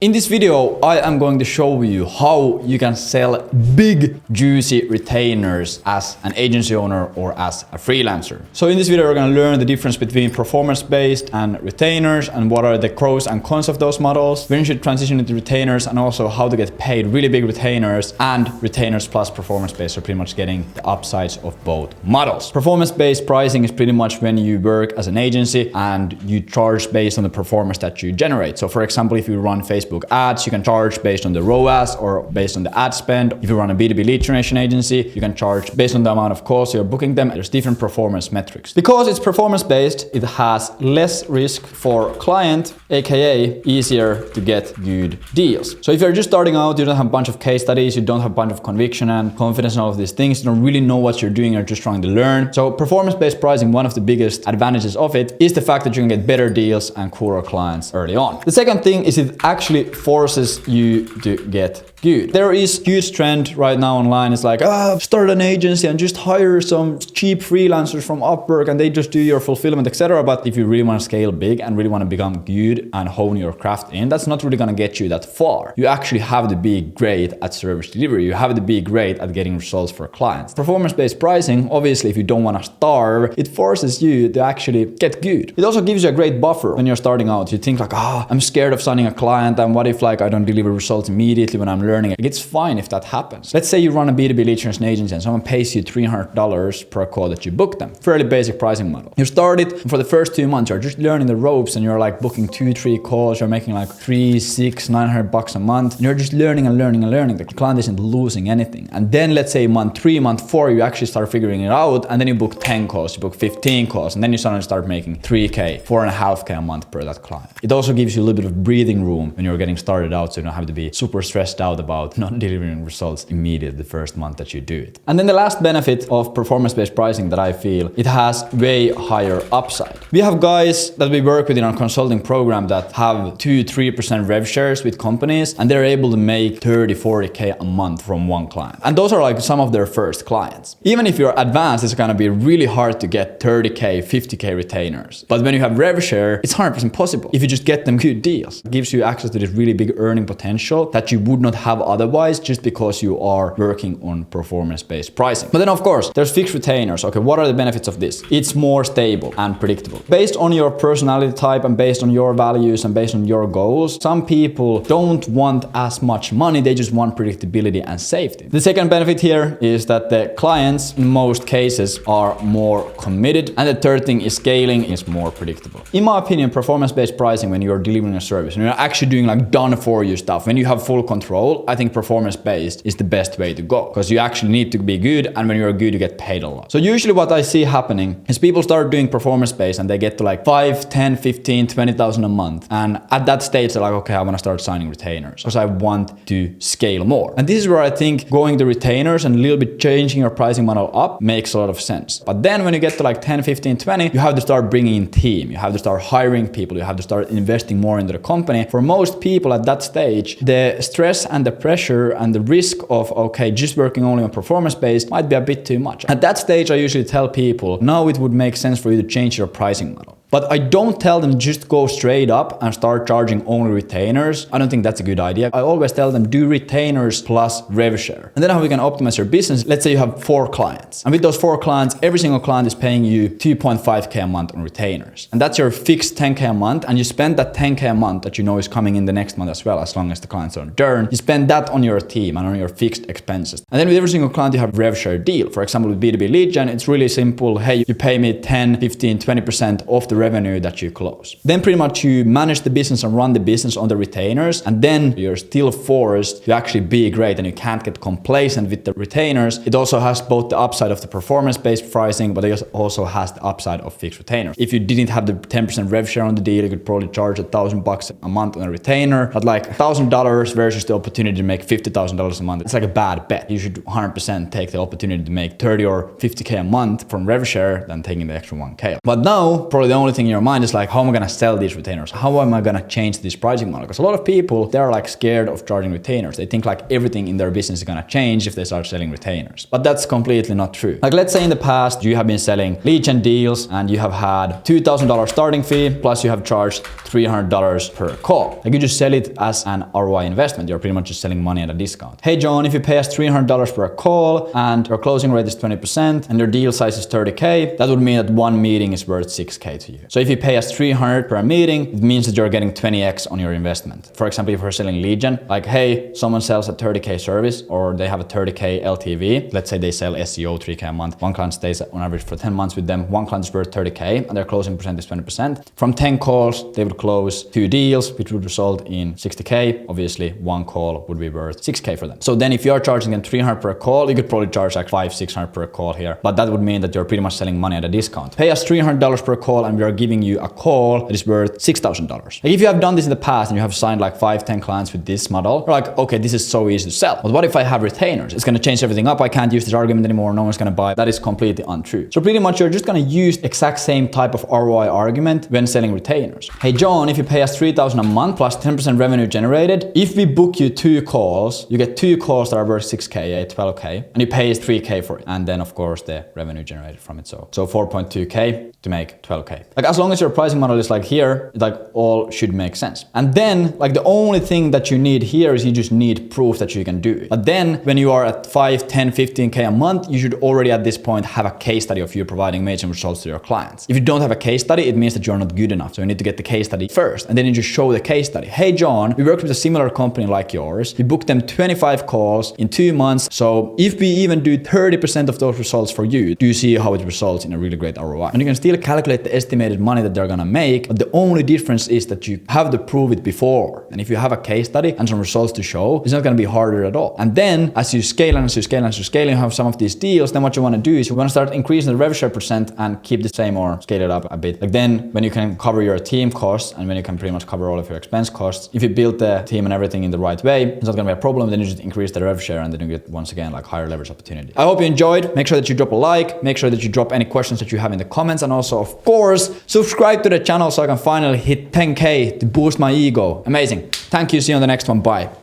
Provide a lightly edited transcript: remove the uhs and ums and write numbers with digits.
In this video, I am going to show you how you can sell big, juicy retainers as an agency owner or as a freelancer. So in this video, we're going to learn the difference between performance-based and retainers and what are the pros and cons of those models, when you should transition into retainers, and also how to get paid really big retainers and retainers plus performance-based, so pretty much getting the upsides of both models. Performance-based pricing is pretty much when you work as an agency and you charge based on the performance that you generate. So for example, if you run Facebook ads, you can charge based on the ROAS or based on the ad spend. If you run a B2B lead generation agency, you can charge based on the amount of calls you're booking them. There's different performance metrics. Because it's performance based, it has less risk for client, aka easier to get good deals. So if you're just starting out, you don't have a bunch of case studies, you don't have a bunch of conviction and confidence in all of these things, you don't really know what you're doing, you're just trying to learn. So performance-based pricing, one of the biggest advantages of it is the fact that you can get better deals and cooler clients early on. The second thing is it actually forces you to get good. There is huge trend right now online. It's like, start an agency and just hire some cheap freelancers from Upwork and they just do your fulfillment, etc. But if you really want to scale big and really want to become good and hone your craft in, that's not really going to get you that far. You actually have to be great at service delivery. You have to be great at getting results for clients. Performance-based pricing, obviously, if you don't want to starve, it forces you to actually get good. It also gives you a great buffer when you're starting out. You think like, I'm scared of signing a client, and what if like I don't deliver results immediately when I'm learning? It's fine if that happens. Let's say you run a B2B lead generation agency and someone pays you $300 per call that you book them. Fairly basic pricing model. You started, and for the first 2 months, you're just learning the ropes and you're like booking 2-3 calls. You're making like $300-$900 a month. And you're just learning and learning and learning. The client isn't losing anything. And then let's say month 3, month 4, you actually start figuring it out. And then you book 10 calls, you book 15 calls, and then you suddenly start making $3K, $4.5K a month per that client. It also gives you a little bit of breathing room when you're getting started out, so you don't have to be super stressed out about not delivering results immediately the first month that you do it. And then the last benefit of performance-based pricing that I feel, it has way higher upside. We have guys that we work with in our consulting program that have 2-3% rev shares with companies, and they're able to make 30-40K a month from one client. And those are like some of their first clients. Even if you're advanced, it's gonna be really hard to get 30K, 50K retainers. But when you have rev share, it's 100% possible if you just get them good deals. It gives you access to this really big earning potential that you would not have otherwise, just because you are working on performance-based pricing. But then of course, there's fixed retainers. Okay, what are the benefits of this? It's more stable and predictable. Based on your personality type and based on your values and based on your goals, some people don't want as much money, they just want predictability and safety. The second benefit here is that the clients in most cases are more committed. And the third thing is scaling is more predictable. In my opinion, performance-based pricing, when you're delivering a service and you're actually doing like done for you stuff, when you have full control, I think performance-based is the best way to go, because you actually need to be good, and when you're good, you get paid a lot. So usually what I see happening is people start doing performance-based and they get to like 5, 10, 15, 20,000 a month. And at that stage, they're like, okay, I want to start signing retainers because I want to scale more. And this is where I think going to retainers and a little bit changing your pricing model up makes a lot of sense. But then when you get to like 10, 15, 20, you have to start bringing in team. You have to start hiring people. You have to start investing more into the company. For most people at that stage, the stress and the pressure and the risk of, okay, just working only on performance-based might be a bit too much. At that stage, I usually tell people, now it would make sense for you to change your pricing model. But I don't tell them just go straight up and start charging only retainers. I don't think that's a good idea. I always tell them do retainers plus rev share. And then how we can optimize your business. Let's say you have 4 clients. And with those 4 clients, every single client is paying you 2.5K a month on retainers. And that's your fixed 10K a month. And you spend that 10K a month that you know is coming in the next month as well, as long as the clients don't churn. You spend that on your team and on your fixed expenses. And then with every single client, you have rev share deal. For example, with B2B lead gen, it's really simple. Hey, you pay me 10, 15, 20% of the revenue that you close. Then pretty much you manage the business and run the business on the retainers, and then you're still forced to actually be great and you can't get complacent with the retainers. It also has both the upside of the performance-based pricing, but it also has the upside of fixed retainers. If you didn't have the 10% rev share on the deal, you could probably charge $1,000 a month on a retainer, but like $1,000 versus the opportunity to make $50,000 a month, it's like a bad bet. You should 100% take the opportunity to make 30 or 50K a month from rev share than taking the extra 1K. But now, probably the only only thing in your mind is like, how am I gonna sell these retainers? How am I gonna change this pricing model? Because a lot of people, they're like scared of charging retainers. They think like everything in their business is gonna change if they start selling retainers. But that's completely not true. Like let's say in the past, you have been selling lead gen deals and you have had $2,000 starting fee, plus you have charged $300 per call. Like you just sell it as an ROI investment. You're pretty much just selling money at a discount. Hey John, if you pay us $300 per call and your closing rate is 20% and your deal size is 30K, that would mean that one meeting is worth 6K to you. So if you pay us $300 per meeting, it means that you're getting 20x on your investment. For example, if we're selling lead gen, like hey, someone sells a 30K service or they have a 30K LTV. Let's say they sell SEO 3K a month. One client stays on average for 10 months with them. One client is worth 30K and their closing percent is 20%. From 10 calls, they would close 2 deals, which would result in 60K. Obviously, one call would be worth 6K for them. So then if you're charging them $300 per call, you could probably charge like $500-600 per call here. But that would mean that you're pretty much selling money at a discount. Pay us $300 per call and we are giving you a call that is worth $6,000. Like if you have done this in the past and you have signed like 5-10 clients with this model, you're like, okay, this is so easy to sell. But what if I have retainers? It's gonna change everything up. I can't use this argument anymore. No one's gonna buy. That is completely untrue. So pretty much you're just gonna use exact same type of ROI argument when selling retainers. Hey John, if you pay us $3,000 a month plus 10% revenue generated, if we book you 2 calls, you get 2 calls that are worth 6K, 12K, and you pay us 3K for it. And then of course the revenue generated from it. So 4.2K to make 12K. Like as long as your pricing model is like here, like all should make sense. And then like the only thing that you need here is you just need proof that you can do it. But then when you are at 5, 10, 15K a month, you should already at this point have a case study of you providing amazing results to your clients. If you don't have a case study, it means that you're not good enough. So you need to get the case study first and then you just show the case study. Hey John, we worked with a similar company like yours. We booked them 25 calls in 2 months. So if we even do 30% of those results for you, do you see how it results in a really great ROI? And you can still calculate the estimated money that they're gonna make, but the only difference is that you have to prove it before. And if you have a case study and some results to show, it's not gonna be harder at all. And then as you scale and as you scale and as you scale and you have some of these deals, then what you wanna do is you wanna start increasing the rev share percent and keep the same or scale it up a bit. Like then when you can cover your team costs and when you can pretty much cover all of your expense costs, if you build the team and everything in the right way, it's not gonna be a problem. Then you just increase the rev share and then you get once again like higher leverage opportunity. I hope you enjoyed. Make sure that you drop a like, make sure that you drop any questions that you have in the comments, and also of course subscribe to the channel so I can finally hit 10K to boost my ego. Amazing. Thank you. See you on the next one. Bye.